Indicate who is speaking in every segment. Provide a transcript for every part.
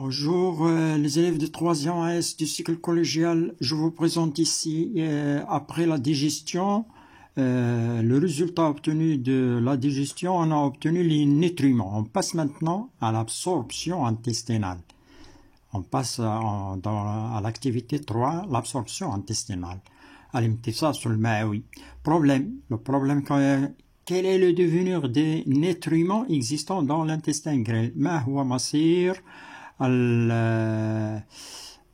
Speaker 1: Bonjour les élèves de 3e AS du cycle collégial, je vous présente ici après la digestion, le résultat obtenu de la digestion, on a obtenu les nutriments. On passe maintenant à l'absorption intestinale. On passe à l'activité 3, l'absorption intestinale. الامتصاص المعوي. Le problème, quel est le devenir des nutriments existants dans l'intestin grêle؟ ما هو مصير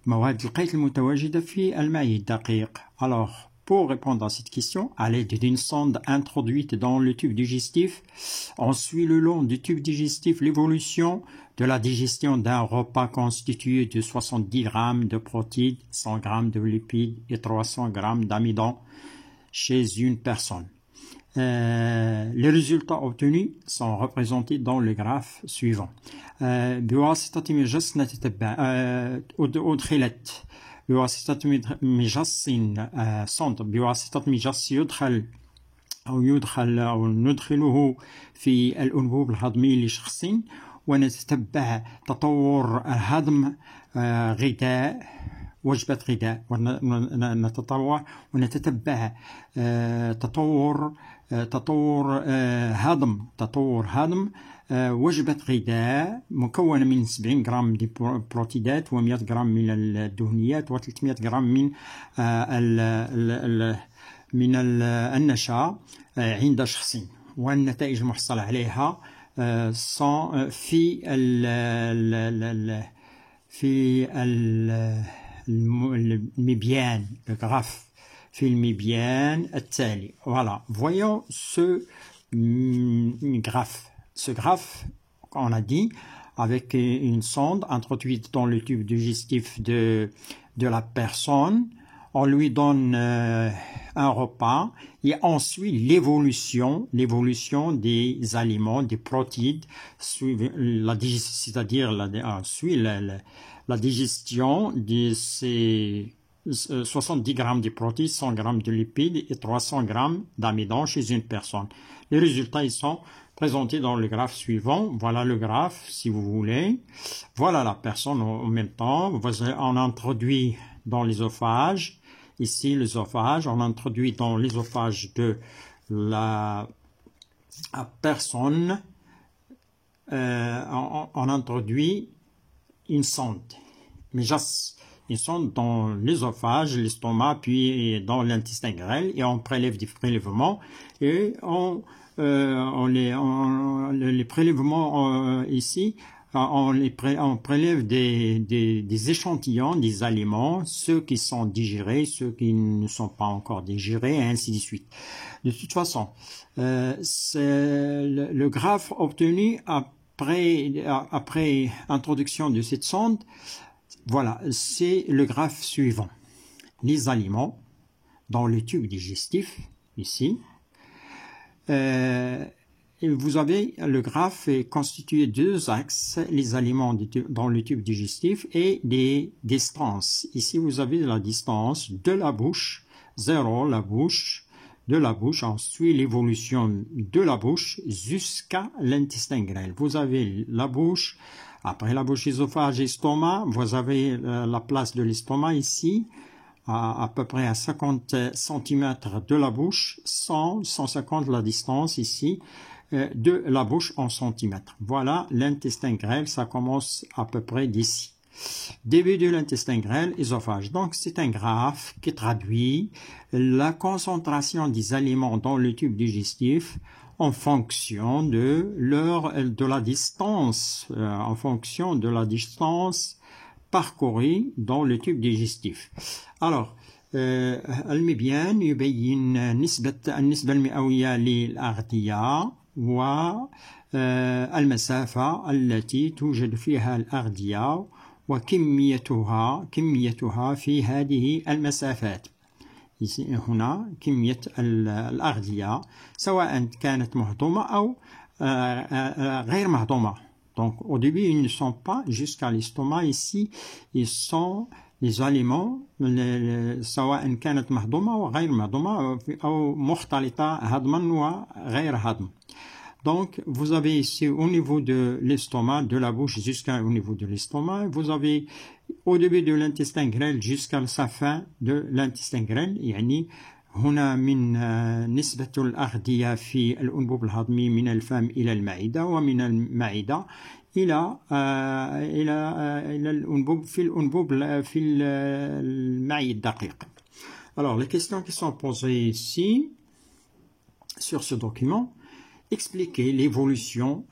Speaker 1: المواد القيت المتواجدة في المعي الدقيق. Alors, pour répondre à cette question, à l'aide d'une sonde introduite dans le tube digestif, on suit le long du tube digestif l'évolution de la digestion d'un repas constitué de 70 grammes de protéines, 100 grammes de lipides et 300 grammes d'amidon chez une personne. Les résultats obtenus sont représentés dans le graphe suivant. بواسطة مجس نتتبع أدخلت بواسطة مجس صند بواسطة مجس يدخل أو ندخله في الأنبوب الهضمي لشخص ونتتبع تطور الهضم غذاء وجبة غذاء ونتتبع تطور هضم وجبة غذاء مكونة من 70 جرام دي بروتيدات و100 جرام من الدهنيات و300 جرام من النشا عند شخص، والنتائج المحصل عليها في المبيان الجراف في المبيان التالي. Voilà, voyons ce graphe. Ce graphe, on a dit, avec une sonde introduite dans le tube digestif de la personne, on lui donne un repas et on suit l'évolution des aliments, des protéines, c'est-à-dire suit la digestion de ces 70 grammes de protéines, 100 grammes de lipides et 300 grammes d'amidon chez une personne. Les résultats, ils sont présentés dans le graphe suivant. Voilà le graphe, si vous voulez. Voilà la personne en même temps. On introduit dans l'œsophage. Ici, l'œsophage. On introduit dans l'œsophage de la personne. On introduit une sonde. Ils sont dans l'œsophage, l'estomac, puis dans l'intestin grêle, et on prélève des prélèvements, et les prélèvements ici, on prélève des échantillons, des aliments, ceux qui sont digérés, ceux qui ne sont pas encore digérés, et ainsi de suite. De toute façon, c'est le graphe obtenu après introduction de cette sonde. Voilà, c'est le graphe suivant. Les aliments dans le tube digestif, ici. Vous avez le graphe est constitué de deux axes, les aliments dans le tube digestif et des distances. Ici, vous avez la distance de la bouche, 0, de la bouche, on suit l'évolution de la bouche jusqu'à l'intestin grêle. Vous avez la bouche, après la bouche, œsophage, estomac, vous avez la place de l'estomac ici, à peu près à 50 cm de la bouche, 150 la distance ici, de la bouche en centimètres. Voilà l'intestin grêle, ça commence à peu près d'ici. Début de l'intestin grêle, œsophage. Donc c'est un graphe qui traduit la concentration des aliments dans le tube digestif en fonction de la distance, parcourue dans le tube digestif. Alors, المبيان يبين النسبة المئوية للأغذية والمسافة التي توجد فيها الأغذية وكميتها في هذه المسافات. هنا كمية الأغذية سواء كانت مهضومة أو غير مهضومة. Donc au début ils ne sont pas jusqu'à l'estomac. Ici ils sont les aliments سواء كانت مهضومة أو غير مهضومة أو مختلطة هضما وغير هضم. Donc, vous avez ici au niveau de l'estomac, de la bouche jusqu'au niveau de l'estomac, vous avez au début de l'intestin grêle jusqu'à sa fin de l'intestin grêle. يعني هنا من نسبة الأغذية في الأنبوب الهضمي من الفم إلى المعدة ومن المعدة إلى الأنبوب في المعي الدقيق. Alors, les questions qui sont posées ici sur ce document, expliquer l'évolution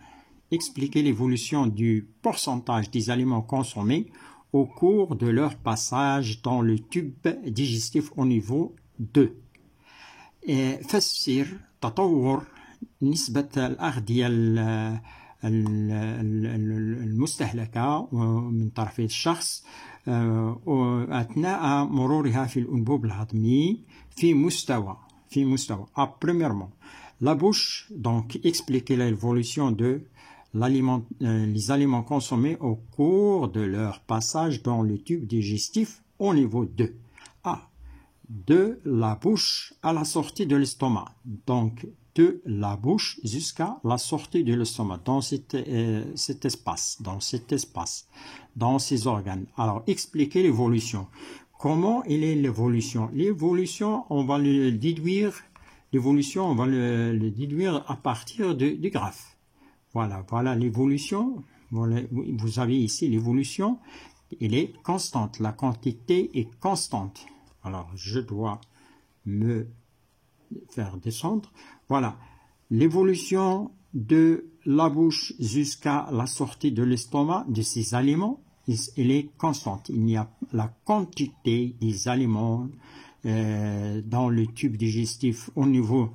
Speaker 1: du pourcentage des aliments consommés au cours de leur passage dans le tube digestif au niveau 2. فسر تطور نسبة الأغذية المستهلكة من طرف الشخص أثناء مرورها في الأنبوب الهضمي في مستوى. Premièrement, la bouche, donc expliquer l'évolution de les aliments consommés au cours de leur passage dans le tube digestif au niveau 2. De la bouche à la sortie de l'estomac. Donc, de la bouche jusqu'à la sortie de l'estomac, dans cet espace, dans ces organes. Alors, expliquer l'évolution. Comment il est l'évolution? L'évolution, on va le déduire à partir du graphe. Voilà l'évolution. Vous avez ici l'évolution. Elle est constante. La quantité est constante. Alors, je dois me faire descendre. Voilà. L'évolution de la bouche jusqu'à la sortie de l'estomac de ces aliments, elle est constante. Il y a la quantité des aliments dans le tube digestif au niveau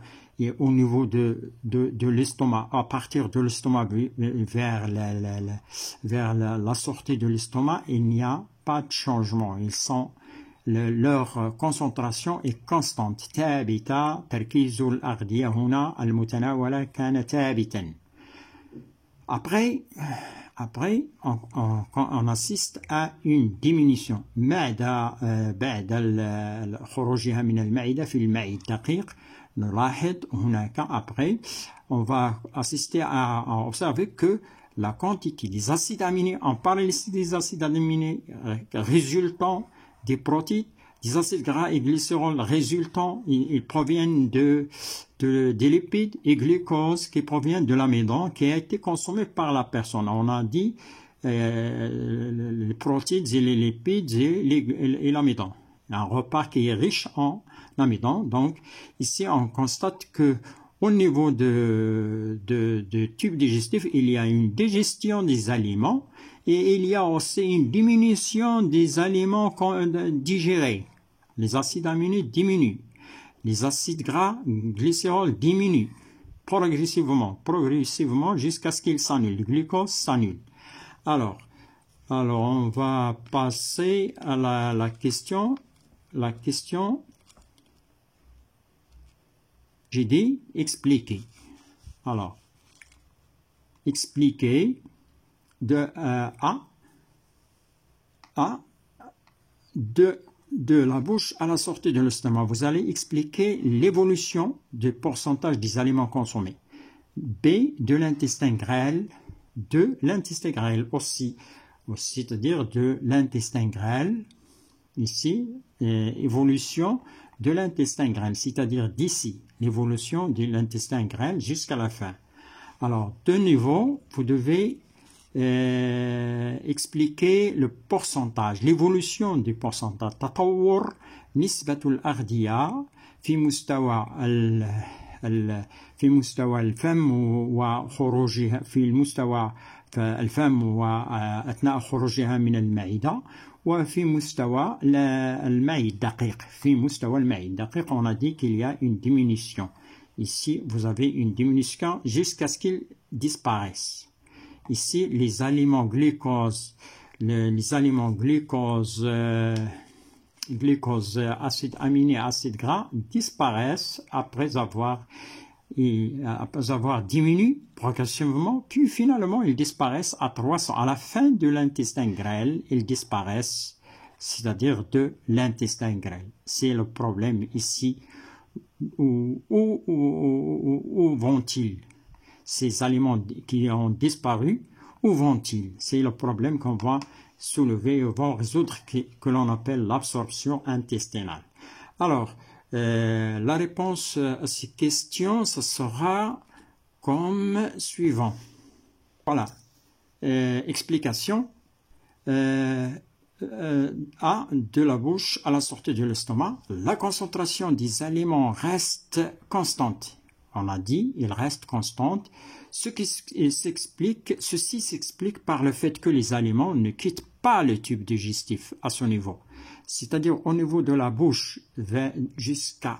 Speaker 1: de l'estomac, à partir de l'estomac vers la sortie de l'estomac, il n'y a pas de changement. Leur concentration est constante. ثابتة. تركيز الأغذية هنا المتناولة كان ثابتا. Après, on assiste à une diminution. بعد خروجها من المعدة في المعي الدقيق نلاحظ هناك après on va assister à observer que la quantité des acides aminés, on parle ici des acides aminés résultant des protéines, des acides gras et glycérols résultant, ils proviennent des lipides et glucose qui proviennent de l'amidon qui a été consommé par la personne. On a dit les protéines et les lipides et l'amidon. Un repas qui est riche en amidon. Donc ici on constate que au niveau de tube digestif, il y a une digestion des aliments et il y a aussi une diminution des aliments digérés. Les acides aminés diminuent. Les acides gras, glycérols diminuent progressivement jusqu'à ce qu'ils s'annulent. Le glucose s'annule. Alors, on va passer à la question. La question, j'ai dit expliquer. Alors, expliquer de la bouche à la sortie de l'estomac. Vous allez expliquer l'évolution du pourcentage des aliments consommés. B, de l'intestin grêle. De l'intestin grêle aussi, c'est-à-dire de l'intestin grêle. Ici, évolution de l'intestin grêle, c'est-à-dire d'ici, l'évolution de l'intestin grêle jusqu'à la fin. Alors, de nouveau, vous devez expliquer le pourcentage, l'évolution du pourcentage. تطور نسبة الأغذية في مستوى الفم وخروجها في المستوى الفم وأثناء خروجها من المعدة وفي مستوى المعي الدقيق. في مستوى المعي الدقيق, on a dit qu'il y a une diminution. Ici, vous avez une diminution jusqu'à ce qu'ils disparaissent. Ici, les aliments glucose, acides aminés, acides gras disparaissent après avoir diminué progressivement, puis finalement ils disparaissent à 300. À la fin de l'intestin grêle, ils disparaissent, c'est-à-dire de l'intestin grêle. C'est le problème ici. Où vont-ils? ces aliments qui ont disparu, où vont-ils? C'est le problème qu'on va soulever, va résoudre, que l'on appelle l'absorption intestinale. Alors, la réponse à ces questions, ce sera comme suivant. Voilà. Explication. A, de la bouche à la sortie de l'estomac, la concentration des aliments reste constante. On a dit, il reste constante. Ceci s'explique par le fait que les aliments ne quittent pas le tube digestif à ce niveau. C'est-à-dire au niveau de la bouche jusqu'à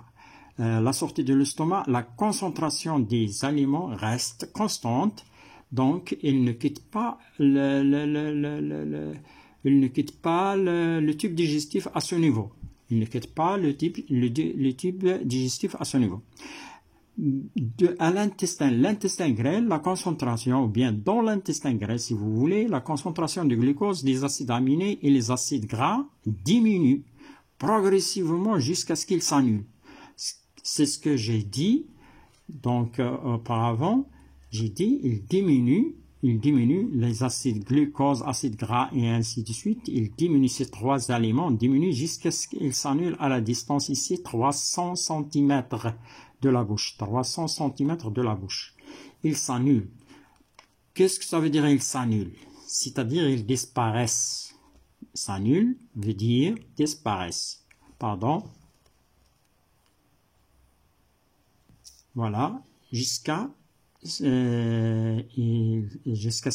Speaker 1: la sortie de l'estomac, la concentration des aliments reste constante. Donc, ils ne quittent pas le tube digestif à ce niveau. Il ne quitte pas le tube digestif à ce niveau. À l'intestin grêle, la concentration, ou bien dans l'intestin grêle, si vous voulez, la concentration de glucose, des acides aminés et les acides gras diminue progressivement jusqu'à ce qu'ils s'annulent. C'est ce que j'ai dit. Donc, auparavant, j'ai dit, il diminue les acides glucose, acides gras et ainsi de suite. Il diminue ces trois aliments, diminue jusqu'à ce qu'ils s'annulent à la distance ici, 300 cm de la bouche. 300 cm de la bouche. Ils s'annulent. Qu'est-ce que ça veut dire, ils s'annulent? C'est-à-dire, ils disparaissent. S'annulent veut dire disparaissent. Pardon. Voilà. Jusqu'à ce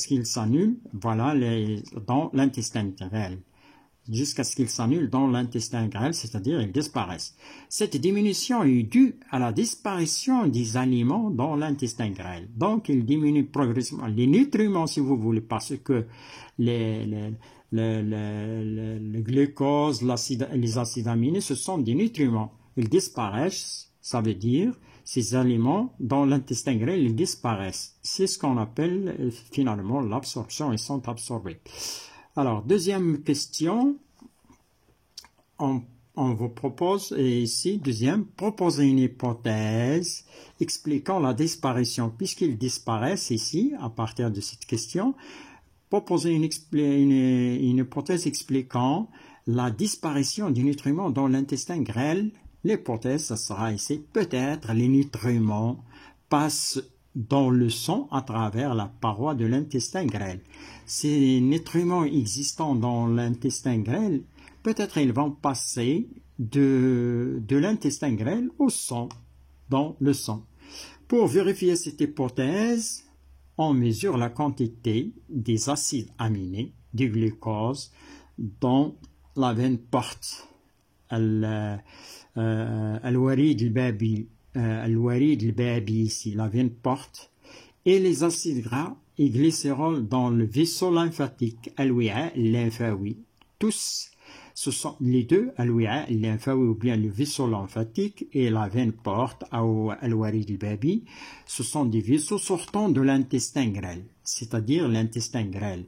Speaker 1: qu'il s'annule, voilà, dans l'intestin grêle. Jusqu'à ce qu'il s'annule dans l'intestin grêle, c'est-à-dire ils disparaissent. Cette diminution est due à la disparition des aliments dans l'intestin grêle. Donc, il diminue progressivement les nutriments, si vous voulez, parce que le glucose, les acides aminés, ce sont des nutriments. Ils disparaissent, ça veut dire ces aliments dans l'intestin grêle, ils disparaissent. C'est ce qu'on appelle finalement l'absorption, ils sont absorbés. Alors, deuxième question, on vous propose, et ici, deuxième, proposer une hypothèse expliquant la disparition, puisqu'ils disparaissent ici, à partir de cette question, proposer une hypothèse expliquant la disparition du nutriment dans l'intestin grêle. L'hypothèse, ça sera ici, peut-être les nutriments passent dans le sang à travers la paroi de l'intestin grêle. Ces nutriments existants dans l'intestin grêle, peut-être ils vont passer de l'intestin grêle au sang, dans le sang. Pour vérifier cette hypothèse, on mesure la quantité des acides aminés, du glucose, dans la veine porte. الوريد البابي ici, la veine porte, et les acides gras et glycérol dans le vaisseau lymphatique, الوعاء lymphawi. Tous, ce sont les deux, الوعاء lymphawi ou bien le vaisseau lymphatique et la veine porte, أو الوريد البابي, ce sont des vaisseaux sortant de l'intestin grêle, c'est-à-dire l'intestin grêle.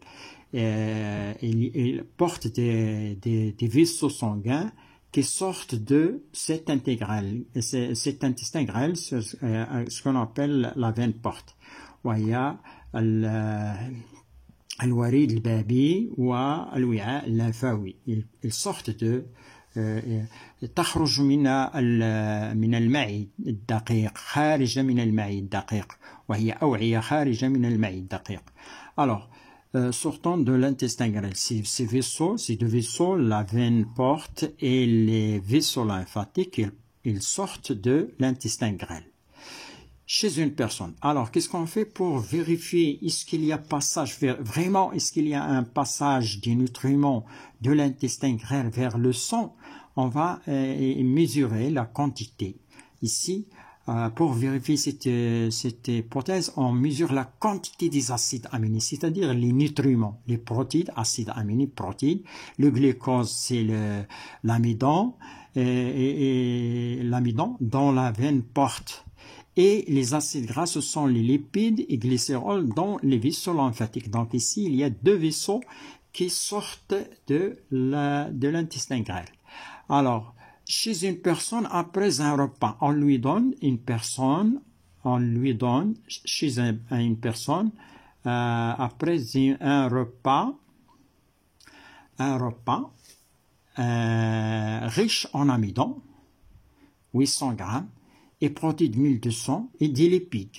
Speaker 1: Il porte des vaisseaux sanguins qui sortent de cet intestin grêle, ce qu'on appelle la veine porte. وهي الوريد البابي والوعاء الليمفاوي. Ils sortent de تخرج من المعي الدقيق، خارجة من المعي الدقيق، وهي أوعية خارجة من المعي الدقيق. Alors, sortant de l'intestin grêle, ces vaisseaux, ces deux vaisseaux, la veine porte et les vaisseaux lymphatiques, ils sortent de l'intestin grêle. Chez une personne. Alors, qu'est-ce qu'on fait pour vérifier, est-ce qu'il y a passage vraiment, est-ce qu'il y a un passage des nutriments de l'intestin grêle vers le sang? On va mesurer la quantité. Ici, pour vérifier cette hypothèse, on mesure la quantité des acides aminés, c'est-à-dire les nutriments, les protéines, acides aminés, protéines. Le glucose, c'est l'amidon, et l'amidon dans la veine porte. Et les acides gras, ce sont les lipides et glycérol dans les vaisseaux lymphatiques. Donc ici, il y a deux vaisseaux qui sortent de l'intestin grêle. Alors, chez une personne, après un repas, on lui donne une personne on lui donne chez une personne, après un repas riche en amidon, 800 grammes, et protéines 1200 et des lipides.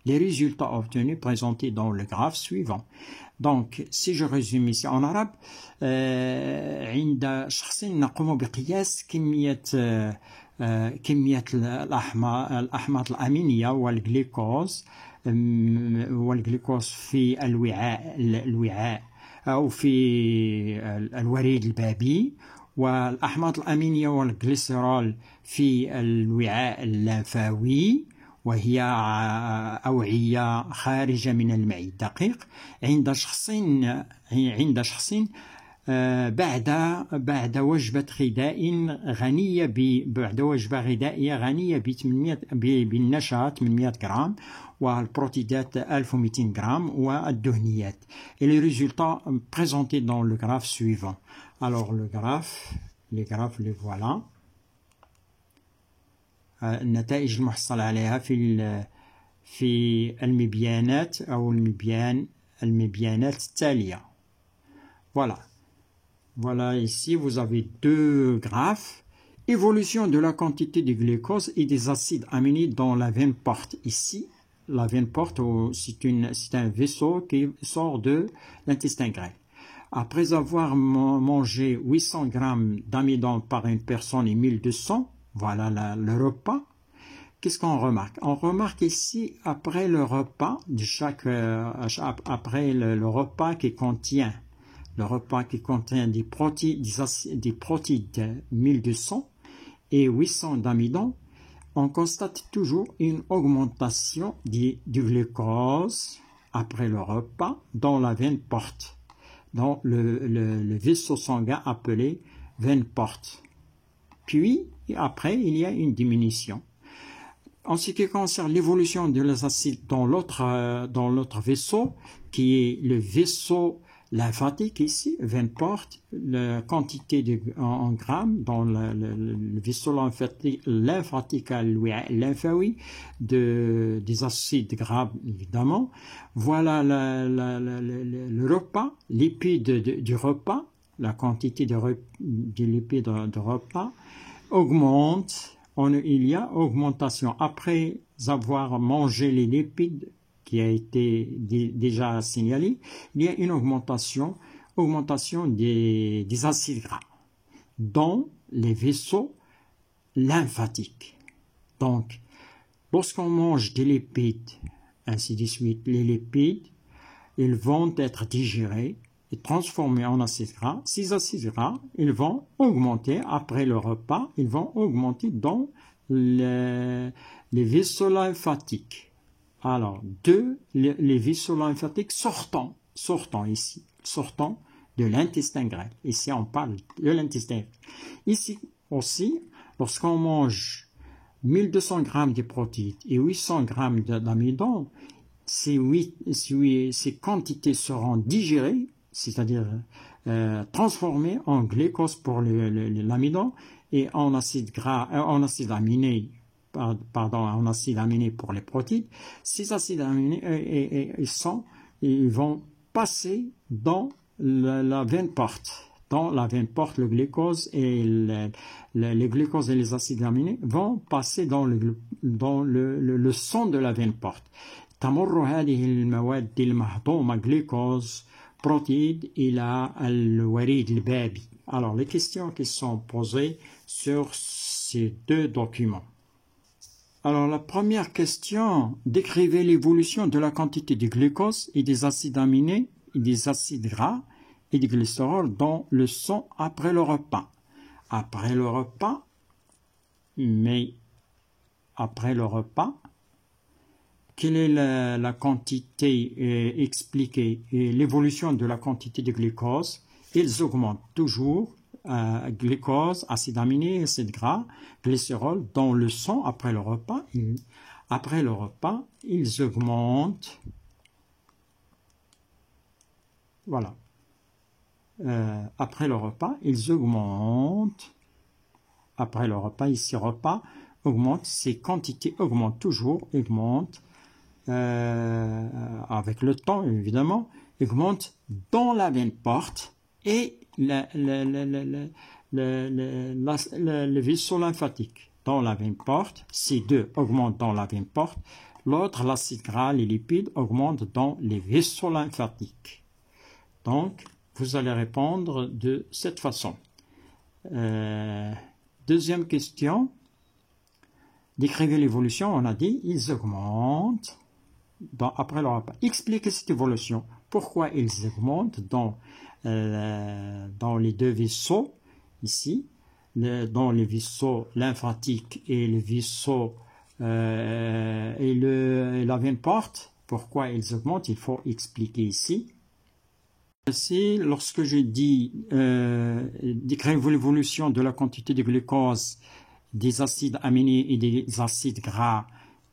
Speaker 1: Les résultats obtenus présentés dans le graphe suivant. Donc, si je résume ici en arabe, عند شخص نقوم بقياس كمية الأحماض الأمينية والجليكوز في الوعاء أو في الوريد البابي، والأحماض الأمينية والجليسرول في الوعاء اللمفاوي، وهي أوعية خارجة من المعدة الدقيق عند شخص بعد وجبة غذائية غنية بالنشا 800 جرام والبروتيدات 1200 جرام والدهنيات. Et les résultats présentés dans le graphe suivant. Alors les graphes les voilà. النتائج المحصل عليها في المبيانات أو المبيانات التالية. Voilà, ici vous avez deux graphes. Évolution de la quantité de glucose et des acides aminés dans la veine porte. Ici, la veine porte, c'est un vaisseau qui sort de l'intestin grêle. Après avoir mangé 800 grammes d'amidon par une personne et 1200, voilà le repas. Qu'est-ce qu'on remarque? On remarque ici, après le repas, après le repas qui contient des protéines 1200 et 800 d'amidon, on constate toujours une augmentation du glucose après le repas dans la veine porte, dans le vaisseau sanguin appelé veine porte. Puis, après, il y a une diminution. En ce qui concerne l'évolution de les acides dans l'autre vaisseau, qui est le vaisseau lymphatique ici, veine porte, la quantité en grammes dans le vaisseau lymphatique lymphatique des acides gras évidemment. Voilà le repas, lipides du repas, la quantité de lipides de repas augmente. Il y a augmentation après avoir mangé les lipides qui a été déjà signalé. Il y a une augmentation des acides gras dans les vaisseaux lymphatiques. Donc, lorsqu'on mange des lipides, ainsi de suite, les lipides, ils vont être digérés et transformés en acides gras. Ces acides gras, ils vont augmenter après le repas, ils vont augmenter dans les vaisseaux lymphatiques. Alors, les vaisseaux lymphatiques sortant de l'intestin grêle. Ici, on parle de l'intestin. Ici aussi, lorsqu'on mange 1200 grammes de protéines et 800 grammes d'amidon, ces quantités seront digérées, c'est-à-dire transformées en glucose pour l'amidon et en acide aminé pour les protéines. Ces acides aminés ils vont passer dans la veine porte. Dans la veine porte, le glucose et les glucoses et les acides aminés vont passer dans le sang de la veine porte. تمر هذه المواد المهضومة glucose protéines إلى الوريد البابي. Alors, les questions qui sont posées sur ces deux documents. Alors, la première question, décrivez l'évolution de la quantité de glucose et des acides aminés et des acides gras et du glycérol dans le sang après le repas. Après le repas, quelle est la quantité expliquée et l'évolution de la quantité de glucose? Ils augmentent toujours. Glucose, acide aminé, acide gras, glycérol dans le sang après le repas. Après le repas, ils augmentent. Voilà. Après le repas, ils augmentent. Après le repas, ici repas, augmente, ces quantités augmentent toujours, augmentent avec le temps évidemment, augmentent dans la veine porte et le vaisseau lymphatique. Dans la veine porte, ces deux augmentent dans la veine porte, l'autre, l'acide gras, les lipides, augmentent dans les vaisseaux lymphatiques. Donc, vous allez répondre de cette façon. Deuxième question. Décrivez l'évolution. On a dit, ils augmentent. Après le repas. Expliquez cette évolution. Pourquoi ils augmentent dans les deux vaisseaux, ici, dans les vaisseaux lymphatiques et les vaisseaux et la veine porte. Pourquoi ils augmentent, il faut expliquer ici. Ici, lorsque je dis décrivez l'évolution de la quantité de glucose, des acides aminés et des acides gras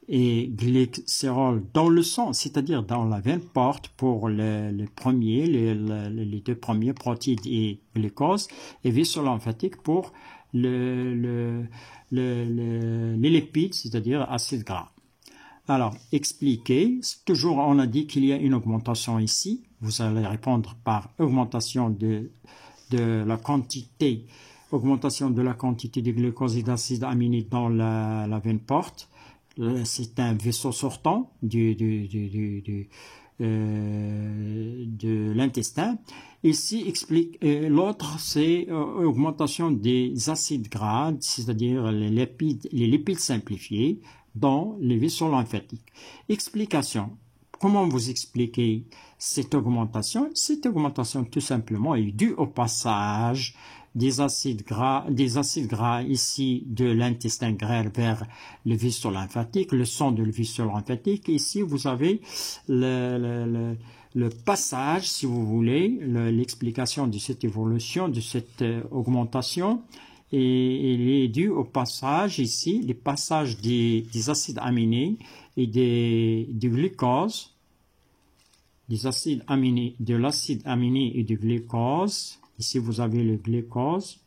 Speaker 1: et glycérol dans le sang, c'est-à-dire dans la veine porte pour les deux premiers, protides et glucose, et vaisseau lymphatique pour les lipides, c'est-à-dire acides gras. Alors, expliquez. Toujours, on a dit qu'il y a une augmentation ici. Vous allez répondre par augmentation de la quantité, de glucose et d'acides aminés dans la veine porte. C'est un vaisseau sortant de l'intestin. Ici, explique l'autre, c'est augmentation des acides gras, c'est-à-dire les lipides simplifiés dans les vaisseaux lymphatiques. Explication. Comment vous expliquez cette augmentation? Cette augmentation, tout simplement, est due au passage des acides gras ici de l'intestin grêle vers le vaisseau lymphatique, le sang de le vaisseau lymphatique. Ici, vous avez le passage, si vous voulez, l'explication de cette évolution, de cette augmentation. Et il est dû au passage ici, les passages des acides aminés et du glucose, des acides aminés, de l'acide aminé et du glucose. Ici, vous avez le glucose.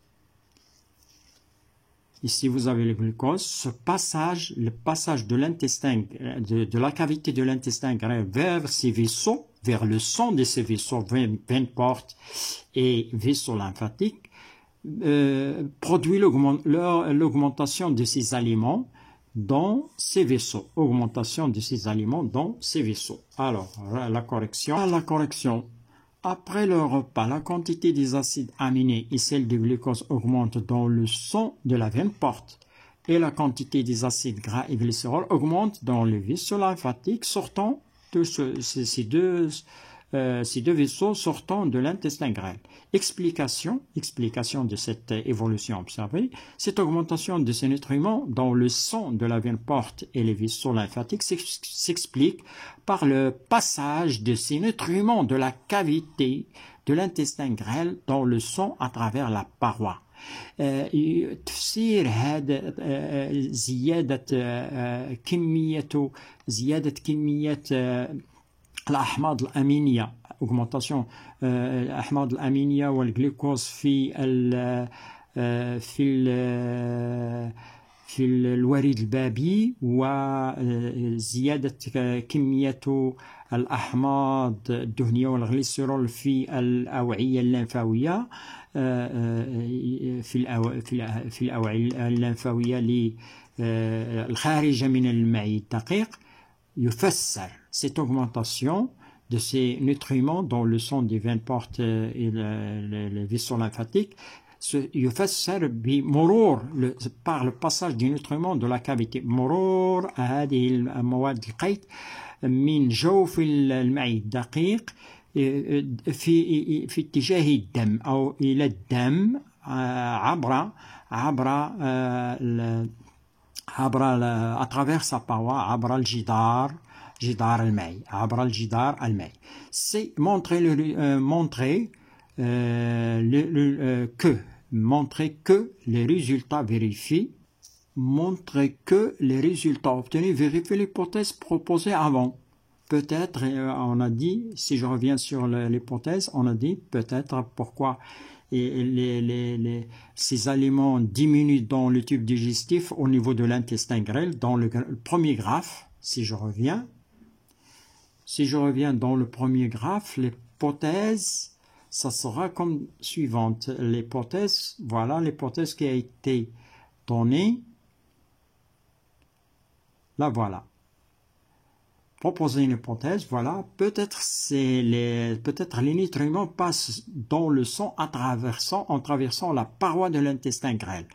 Speaker 1: Ici, vous avez le glucose. Ce passage, le passage de l'intestin, de la cavité de l'intestin grêle vers ces vaisseaux, vers le sang de ces vaisseaux, veine porte et vaisseaux lymphatiques, produit l'augmentation de ces aliments dans ces vaisseaux. Augmentation de ces aliments dans ces vaisseaux. Alors, la correction. Après le repas, la quantité des acides aminés et celle du glucose augmente dans le sang de la veine porte et la quantité des acides gras et glycérol augmente dans les vaisseaux lymphatiques sortant de ces deux vaisseaux sortant de l'intestin grêle. Explication de cette évolution observée. Cette augmentation de ces nutriments dans le sang de la veine porte et les vaisseaux lymphatiques s'explique par le passage de ces nutriments de la cavité de l'intestin grêle dans le sang à travers la paroi. تفسير هذا زيادة كمية الأحماض الأمينية augmentation الأحماض الأمينية والجلوكوز في الوريد البابي وزيادة كمية الأحماض الدهنية والغليسرول في الأوعية الليمفاوية في الأوعية الليمفاوية الخارجة من المعي الدقيق يفسر cette augmentation de ces nutriments dans le sang des veines portes et les vaisseaux lymphatiques يفسر بمرور par le passage des nutriments de la cavité مرور هذه المواد القيت من جوف المعي الدقيق في اتجاه الدم أو إلى الدم عبر à travers sa paroi عبر الجدار المائي عبر الجدار المائي. C'est montrer que les résultats vérifient, montrer que les résultats obtenus vérifient l'hypothèse proposée avant. Peut-être, on a dit, si je reviens sur l'hypothèse, on a dit peut-être pourquoi ces aliments diminuent dans le tube digestif au niveau de l'intestin grêle. Dans le premier graphe, si je reviens dans le premier graphe, l'hypothèse, ça sera comme suivante. L'hypothèse, voilà l'hypothèse qui a été donnée. Là, voilà. Proposer une hypothèse, voilà. Peut-être les nutriments passent dans le sang en traversant la paroi de l'intestin grêle.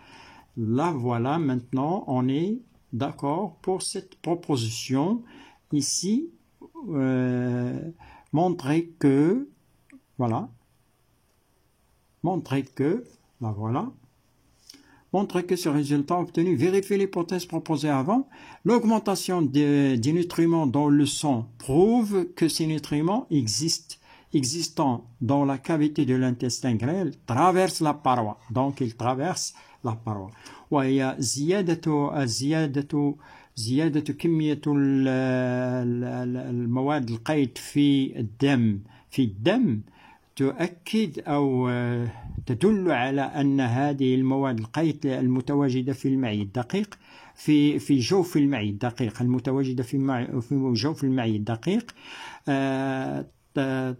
Speaker 1: Là, voilà, maintenant, on est d'accord pour cette proposition. Ici, montrer que, voilà, montrer que, là, voilà. Montrer que ce résultat obtenu vérifie l'hypothèse proposée avant. L'augmentation des nutriments dans le sang prouve que ces nutriments existant dans la cavité de l'intestin grêle traversent la paroi. Donc, ils traversent la paroi. وهي زيادة كمية المواد القيد في الدم تؤكد أو تدل على أن هذه المواد القيد المتواجدة في المعي الدقيق في جوف المعي الدقيق المتواجدة في جوف المعي الدقيق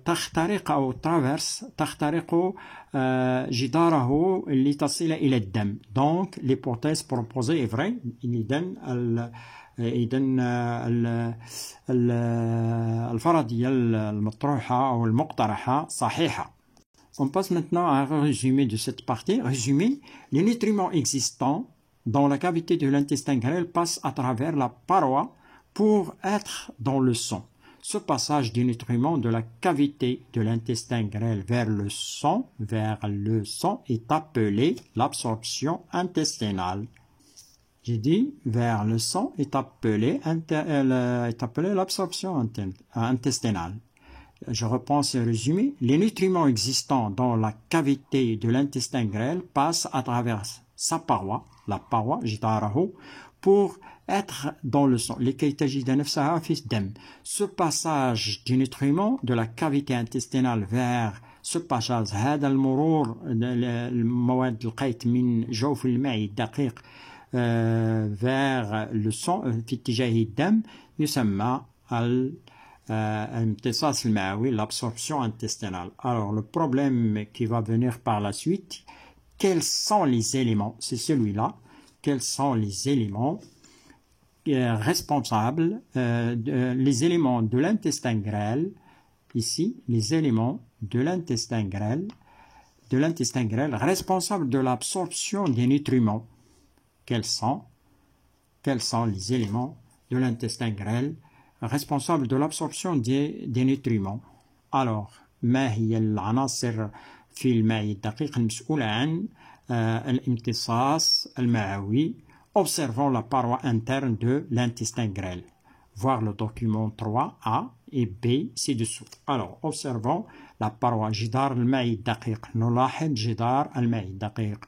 Speaker 1: تخترق أو تخترق جداره لتصل إلى الدم. Donc l'hypothèse proposée est vraie. إذن الفرضية المطروحة أو المقترحة صحيحة. On passe maintenant à un résumé de cette partie. Résumé, les nutriments existants dans la cavité de l'intestin grêle passent à travers la paroi pour être dans le sang. Ce passage des nutriments de la cavité de l'intestin grêle vers le sang est appelé l'absorption intestinale. J'ai dit vers le sang est appelé l'absorption intestinale. Je reprends ce résumé. Les nutriments existants dans la cavité de l'intestin grêle passent à travers sa paroi, la paroi, جداره, pour être dans le sang. لكي تجد نفسها في الدم. Ce passage du nutriment de la cavité intestinale vers ce passage هذا المرور المواد القيت من جوف المعي الدقيق vers le sang في اتجاه الدم يسمى الامتصاص المعوي, l'absorption intestinale. Alors le problème qui va venir par la suite, quels sont les éléments, c'est celui-là, quels sont les éléments responsables, les éléments de l'intestin grêle, ici, les éléments de l'intestin grêle responsables de l'absorption des nutriments. Quels sont les éléments de l'intestin grêle responsables de l'absorption des nutriments. Alors, ما هي العناصر في المعي الدقيق المسؤولة عن الامتصاص المعوي? Observons la paroi interne de l'intestin grêle. Voir le document 3A et B ci-dessous. Alors, observons la paroi جدار المعي الدقيق. نلاحظ جدار المعي الدقيق.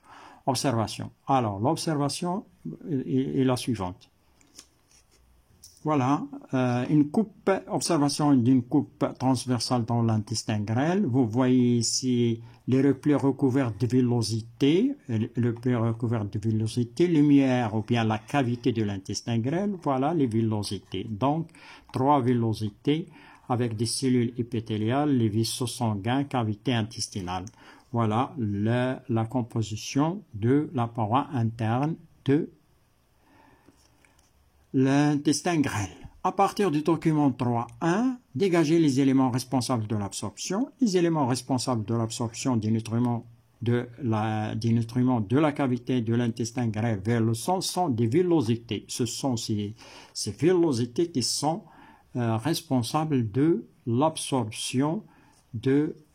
Speaker 1: Observation. Alors, l'observation est la suivante. Voilà, observation d'une coupe transversale dans l'intestin grêle. Vous voyez ici les replis recouverts de villosité, lumière ou bien la cavité de l'intestin grêle. Voilà les villosités. Donc, 3 villosités avec des cellules épithéliales, les vaisseaux sanguins, cavité intestinale. Voilà la composition de la paroi interne de l'intestin grêle. À partir du document 3.1, dégagez les éléments responsables de l'absorption. Les éléments responsables de l'absorption des nutriments de la cavité de l'intestin grêle vers le sang sont des villosités. Ce sont ces villosités qui sont responsables de l'absorption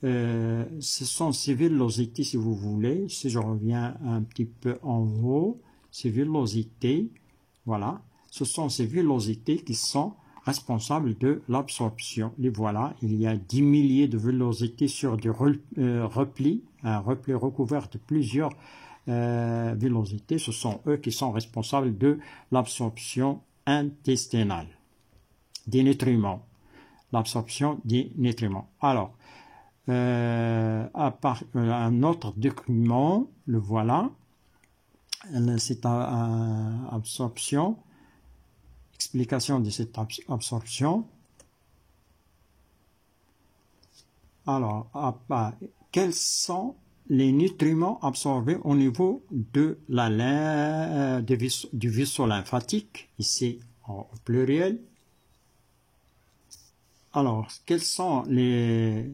Speaker 1: ce sont ces villosités, si vous voulez. Si je reviens un petit peu en haut, ces villosités, voilà. Ce sont ces villosités qui sont responsables de l'absorption. Les voilà, il y a 10 milliers de villosités sur du repli, un repli recouvert de plusieurs villosités. Ce sont eux qui sont responsables de l'absorption intestinale des nutriments. L'absorption des nutriments. Alors, un autre document, le voilà, c'est absorption, explication de cette absorption. Alors, quels sont les nutriments absorbés au niveau de du vaisseau lymphatique, ici au pluriel. Alors, quels sont les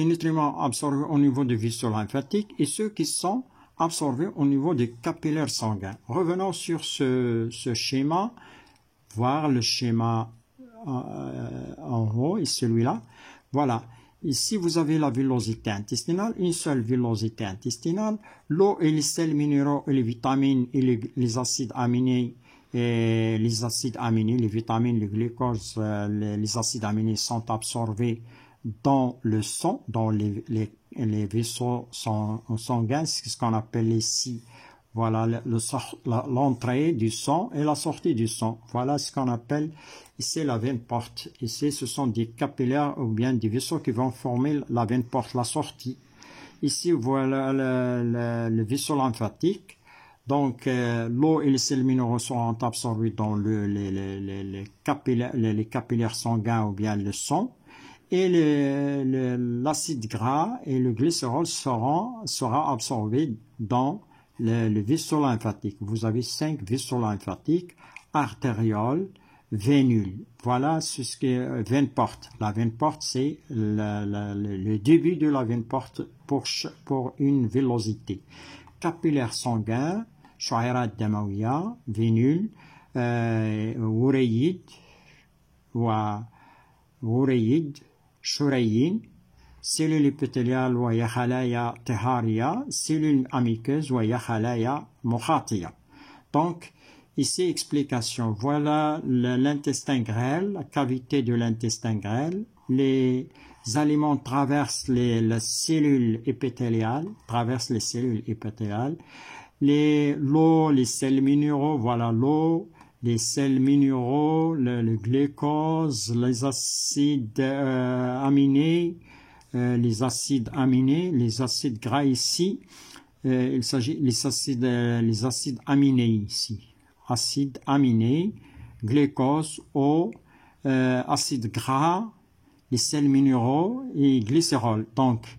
Speaker 1: nutriments absorbés au niveau du vaisseau lymphatique et ceux qui sont absorbés au niveau des capillaires sanguins. Revenons sur ce schéma, voir le schéma en haut et celui-là. Voilà. Ici, vous avez la villosité intestinale, une seule villosité intestinale, l'eau et les sels minéraux et les vitamines et les acides aminés, les vitamines, les glucoses, les acides aminés sont absorbés dans le sang, dans les vaisseaux sanguins, c'est ce qu'on appelle ici. Voilà l'entrée du sang et la sortie du sang. Voilà ce qu'on appelle ici la veine porte. Ici, ce sont des capillaires ou bien des vaisseaux qui vont former la veine porte, la sortie. Ici, voilà le vaisseau lymphatique. Donc, l'eau et les sels minéraux seront absorbés dans les capillaires sanguins ou bien le sang. Et l'acide gras et le glycérol sera absorbé dans le vaisseau lymphatique. Vous avez 5 vaisseaux lymphatiques, artérioles, vénules. Voilà ce que veine porte. La veine porte, c'est le début de la veine porte pour une villosité. Capillaire sanguin, شعيرات دموية, vénules, وريد, شريين, cellules épithéliales وهي خلايا طهارية, cellules amiceuses وهي خلايا مخاطية. Donc, ici, explication. Voilà l'intestin grêle, la cavité de l'intestin grêle. Les aliments traversent les cellules épithéliales, l'eau, les sels minéraux, voilà l'eau, les sels minéraux, le glucose, les acides aminés, les acides gras ici, il s'agit les acides aminés ici, acides aminés, glucose, eau, acides gras, les sels minéraux et glycérol. Donc,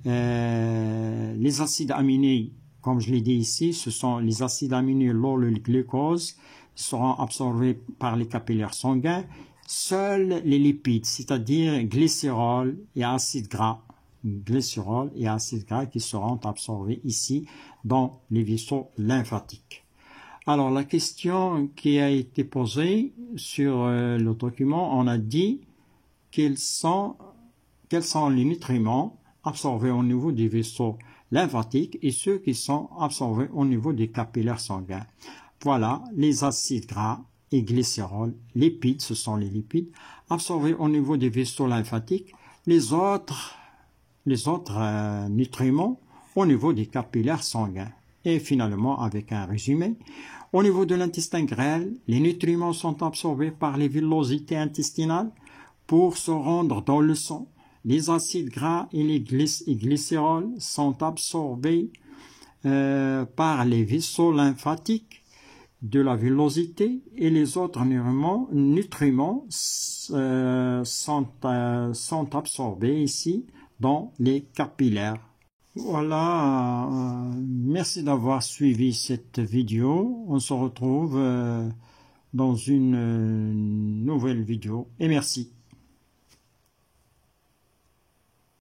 Speaker 1: les acides aminés, comme je l'ai dit ici, ce sont les acides aminés, l'eau, le glucose, seront absorbés par les capillaires sanguins. Seuls les lipides, c'est-à-dire glycérol et acides gras, qui seront absorbés ici dans les vaisseaux lymphatiques. Alors, la question qui a été posée sur le document, on a dit quels sont les nutriments absorbés au niveau des vaisseaux lymphatiques et ceux qui sont absorbés au niveau des capillaires sanguins. Voilà les acides gras et glycérol, lipides, ce sont les lipides, absorbés au niveau des vaisseaux lymphatiques, les autres nutriments au niveau des capillaires sanguins. Et finalement, avec un résumé, au niveau de l'intestin grêle, les nutriments sont absorbés par les villosités intestinales pour se rendre dans le sang. Les acides gras et les glycérols sont absorbés par les vaisseaux lymphatiques de la villosité et les autres nutriments sont absorbés ici dans les capillaires. Voilà, merci d'avoir suivi cette vidéo. On se retrouve dans une nouvelle vidéo et merci.